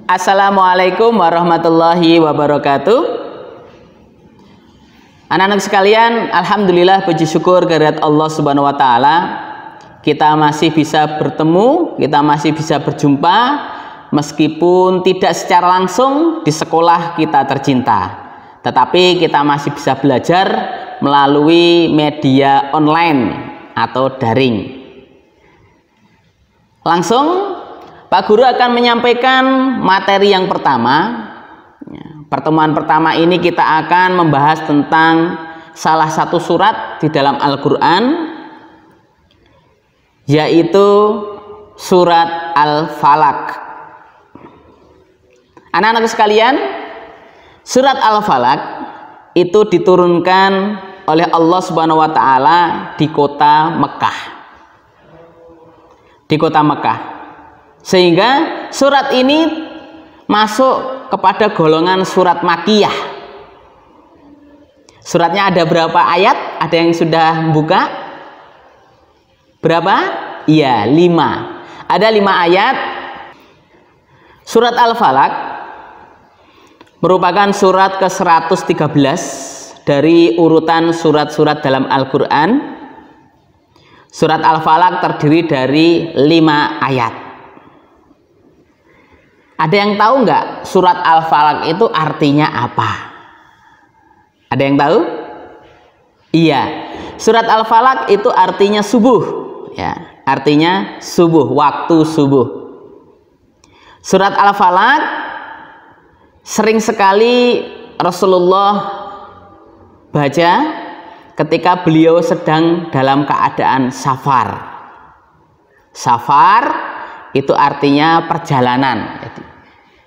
Assalamualaikum warahmatullahi wabarakatuh. Anak-anak sekalian, alhamdulillah puji syukur kehadirat Allah Subhanahu wa taala. Kita masih bisa bertemu, kita masih bisa berjumpa meskipun tidak secara langsung di sekolah kita tercinta. Tetapi kita masih bisa belajar melalui media online atau daring. Langsung Pak Guru akan menyampaikan materi yang pertama. Pertemuan pertama ini kita akan membahas tentang salah satu surat di dalam Al-Quran, yaitu surat Al-Falaq. Anak-anak sekalian, surat Al-Falaq itu diturunkan oleh Allah Subhanahu wa taala di kota Mekah. Di kota Mekah. Sehingga surat ini masuk kepada golongan surat Makkiyah. Suratnya ada berapa ayat? Ada yang sudah buka? Berapa? Iya, 5. Ada 5 ayat. Surat Al-Falaq merupakan surat ke-113 dari urutan surat-surat dalam Al-Quran. Surat Al-Falaq terdiri dari 5 ayat. Ada yang tahu nggak surat Al-Falaq itu artinya apa? Ada yang tahu? Iya, surat Al-Falaq itu artinya subuh, ya, artinya subuh, waktu subuh. Surat Al-Falaq sering sekali Rasulullah baca ketika beliau sedang dalam keadaan safar. Safar itu artinya perjalanan.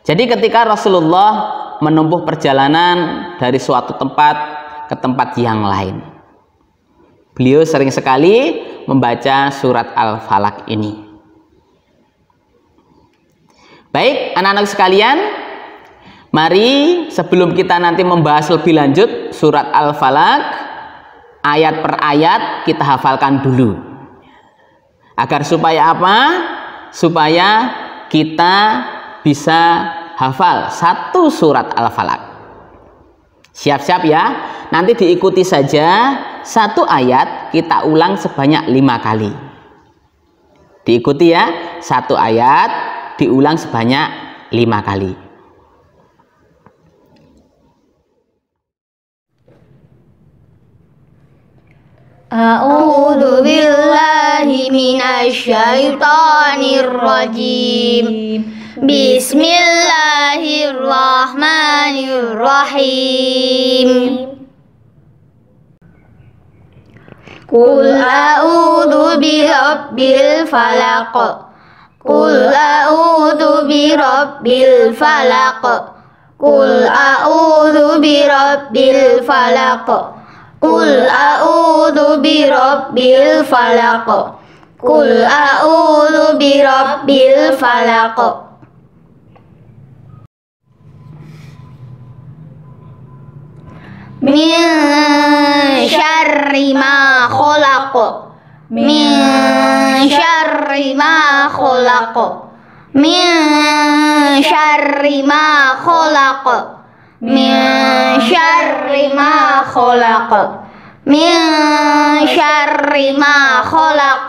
Jadi ketika Rasulullah menempuh perjalanan dari suatu tempat ke tempat yang lain, beliau sering sekali membaca surat Al-Falaq ini. Baik, anak-anak sekalian, mari sebelum kita nanti membahas lebih lanjut surat Al-Falaq, ayat per ayat kita hafalkan dulu. Agar supaya apa? Supaya kita bisa hafal satu surat Al-Falaq. Siap-siap ya. Nanti diikuti saja satu ayat kita ulang sebanyak 5 kali. Diikuti ya. Satu ayat diulang sebanyak 5 kali. A'udzu billahi minasy syaithanir rajim. Bismillahirrahmanirrahim. Qul a'udzu birabbil falaq. Qul a'udzu birabbil falaq. Qul a'udzu birabbil falaq. Qul a'udzu birabbil falaq. Qul a'udzu birabbil falaq. Min syarri ma khalaq. Min syarri ma khalaq. Min syarri ma khalaq. Min syarri ma khalaq. Min syarri ma khalaq.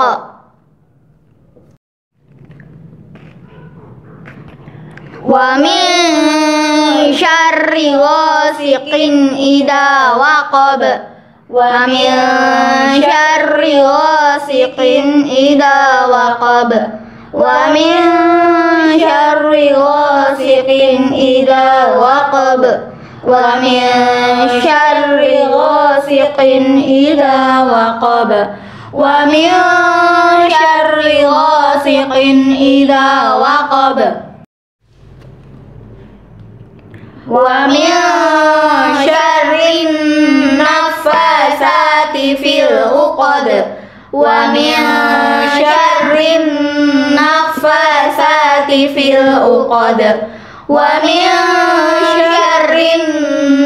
Wa min syarri ghasiqin idza waqab. Wa min syarri ghasiqin idza waqab. Wa min syarri ghasiqin idza waqab. Wa min syarri ghasiqin idza waqab. Wa min syarri ghasiqin idza waqab. Wa min syarrin naffasati fil 'uqad. Wa min syarrin naffasati fil 'uqad. Wa min syarrin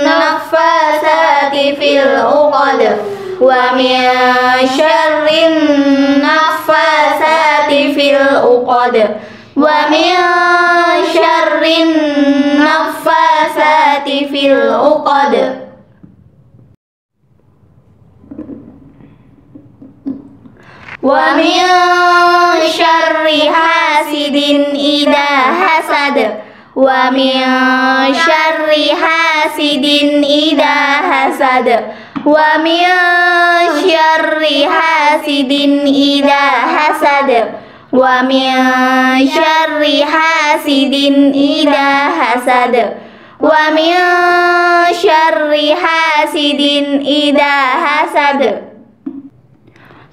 naffasati fil 'uqad. Wa min syarrin naffasati fil 'uqad. Wa min syarrin fil uqad. Wa min syarri hasidin idza hasad. Wa min syarri hasidin idza hasad. Wa min syarri hasidin idza hasad. Wa min syarri hasidin idza hasad. Wa min syarri hasidin idza hasad.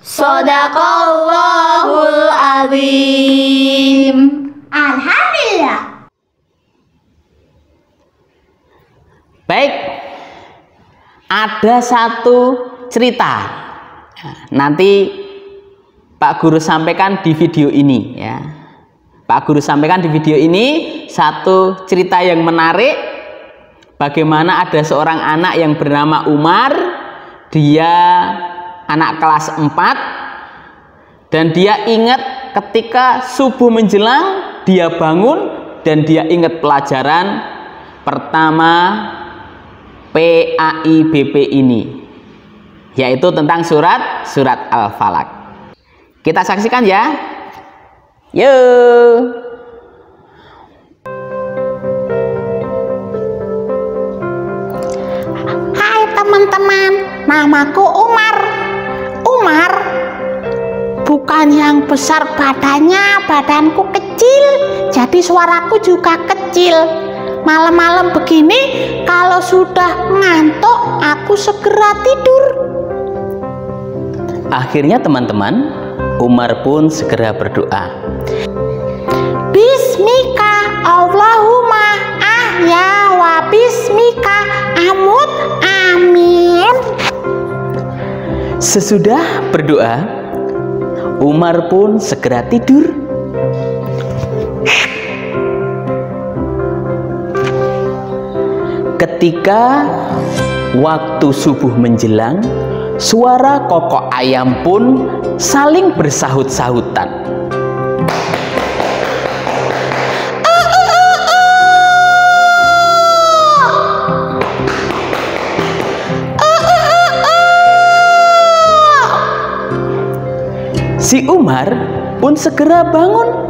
Shadaqallahul azim. Alhamdulillah. Baik, ada satu cerita. Nanti Pak Guru sampaikan di video ini ya. Pak Guru sampaikan di video ini satu cerita yang menarik. Bagaimana ada seorang anak yang bernama Umar. Dia anak kelas 4 dan dia ingat ketika subuh menjelang dia bangun dan dia ingat pelajaran pertama PAIBP ini, yaitu tentang surat Al-Falaq. Kita saksikan ya. Yuk. Hai teman-teman, namaku Umar. Umar bukan yang besar badannya, badanku kecil, jadi suaraku juga kecil. Malam-malam begini kalau sudah ngantuk aku segera tidur. Akhirnya teman-teman, Umar pun segera berdoa. Bismika Allahumma ahya wa bismika amut, amin. Sesudah berdoa, Umar pun segera tidur. Ketika waktu subuh menjelang, suara kokok ayam pun saling bersahut-sahutan. Si Umar pun segera bangun.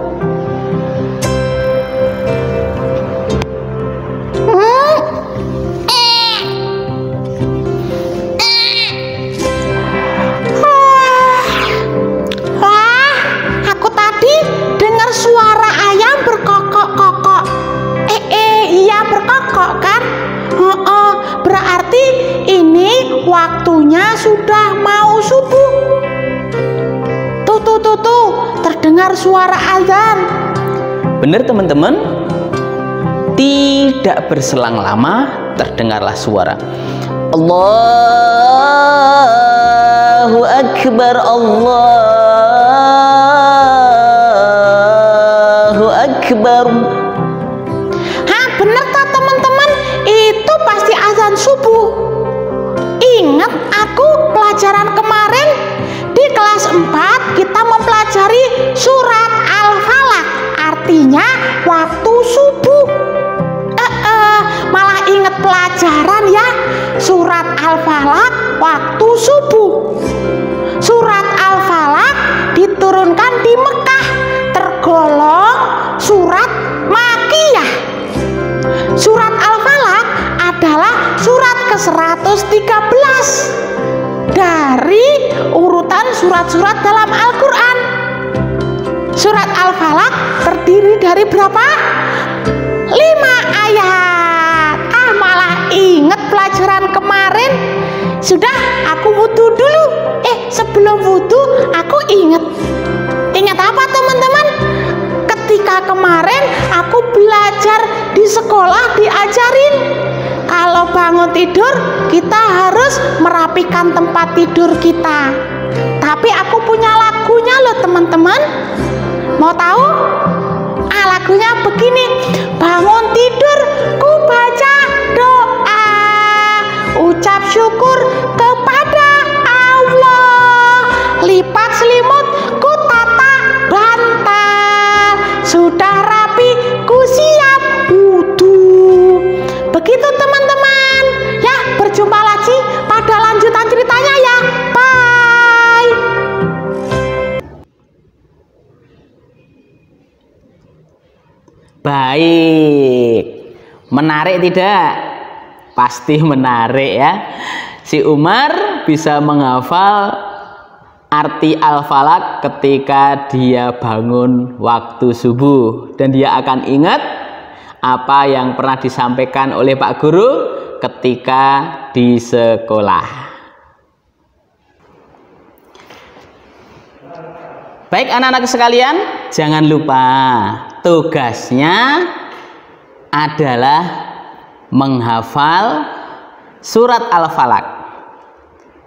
Aku tadi dengar suara ayam berkokok-kokok. Iya berkokok kan? Berarti ini waktunya sudah mau subuh. Tuh, terdengar suara azan. Benar teman-teman? Tidak berselang lama terdengarlah suara Allahu Akbar, Allahu Akbar. Bener tak teman-teman? Itu pasti azan subuh. Ingat aku pelajaran kemarin di kelas 4 kita mempelajari surat Al-Falaq, artinya waktu subuh. Malah ingat pelajaran ya, surat Al-Falaq waktu subuh. Surat Al-Falaq diturunkan di Mekah, tergolong surat Makkiyah. Surat Al-Falaq adalah surat ke-113 dari urutan surat-surat dalam Al-Quran. Surat Al-Falaq terdiri dari berapa? 5 ayat. Malah inget pelajaran kemarin. Sudah, aku wudhu dulu. Sebelum wudhu aku inget apa teman-teman? Ketika kemarin aku belajar di sekolah diajarin kalau bangun tidur kita harus merapikan tempat tidur kita. Tapi aku punya lagunya loh teman-teman. Mau tahu? Lagunya begini. Bangun tidur ku baca doa, ucap syukur kepada Allah, lipat selimut ku tata bantal, sudah rapi ku siap wudhu. Begitu teman-teman. Baik. Menarik tidak? Pasti menarik ya. Si Umar bisa menghafal arti al-falak ketika dia bangun waktu subuh, dan dia akan ingat apa yang pernah disampaikan oleh Pak Guru ketika di sekolah. Baik anak-anak sekalian, jangan lupa tugasnya adalah menghafal surat Al-Falaq.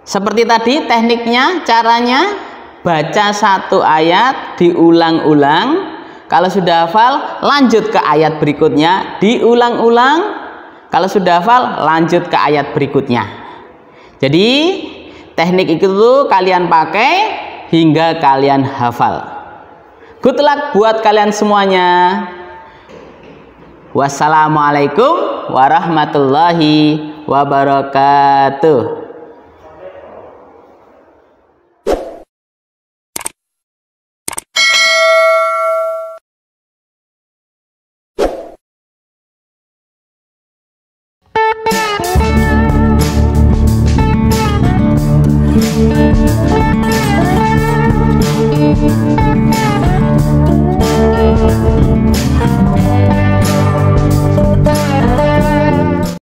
Seperti tadi tekniknya, caranya baca satu ayat diulang-ulang. Kalau sudah hafal, lanjut ke ayat berikutnya, diulang-ulang. Kalau sudah hafal, lanjut ke ayat berikutnya. Jadi teknik itu tuh kalian pakai hingga kalian hafal. Good luck buat kalian semuanya. Wassalamualaikum warahmatullahi wabarakatuh.